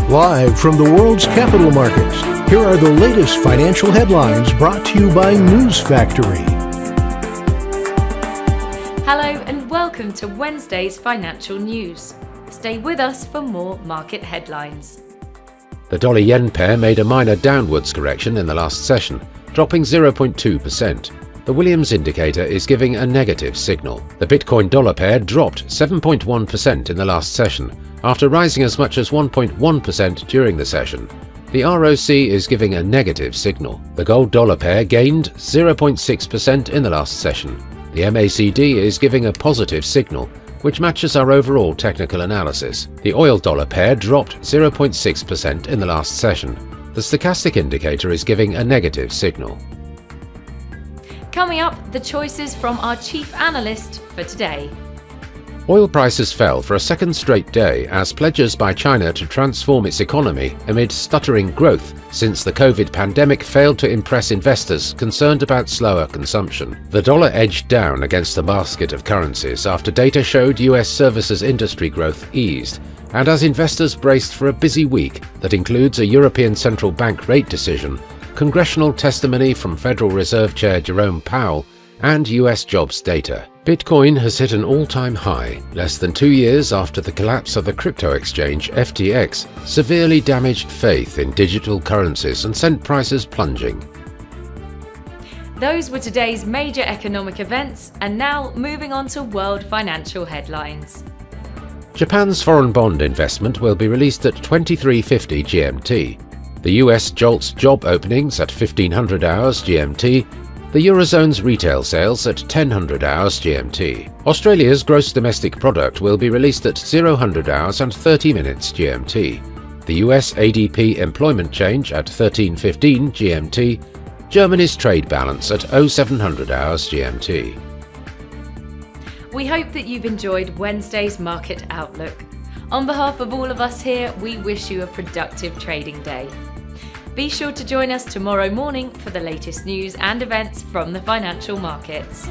Live from the world's capital markets, here are the latest financial headlines brought to you by News Factory. Hello and welcome to Wednesday's financial news. Stay with us for more market headlines. The dollar-yen pair made a minor downwards correction in the last session, dropping 0.2%. The Williams indicator is giving a negative signal. The Bitcoin-dollar pair dropped 7.1% in the last session, after rising as much as 1.1% during the session. The ROC is giving a negative signal. The gold-dollar pair gained 0.6% in the last session. The MACD is giving a positive signal, which matches our overall technical analysis. The oil-dollar pair dropped 0.6% in the last session. The stochastic indicator is giving a negative signal. Coming up, the choices from our chief analyst for today. Oil prices fell for a second straight day as pledges by China to transform its economy amid stuttering growth since the COVID pandemic failed to impress investors concerned about slower consumption. The dollar edged down against a basket of currencies after data showed US services industry growth eased, and as investors braced for a busy week that includes a European Central Bank rate decision, congressional testimony from Federal Reserve Chair Jerome Powell, and US jobs data. Bitcoin has hit an all-time high, less than 2 years after the collapse of the crypto exchange FTX severely damaged faith in digital currencies and sent prices plunging. Those were today's major economic events, and now moving on to world financial headlines. Japan's foreign bond investment will be released at 23:50 GMT. The US jolts job openings at 1500 hours GMT. The Eurozone's retail sales at 1000 hours GMT. Australia's gross domestic product will be released at 0000 hours and 30 minutes GMT. The US ADP employment change at 13:15 GMT. Germany's trade balance at 0700 hours GMT. We hope that you've enjoyed Wednesday's market outlook. On behalf of all of us here, we wish you a productive trading day. Be sure to join us tomorrow morning for the latest news and events from the financial markets.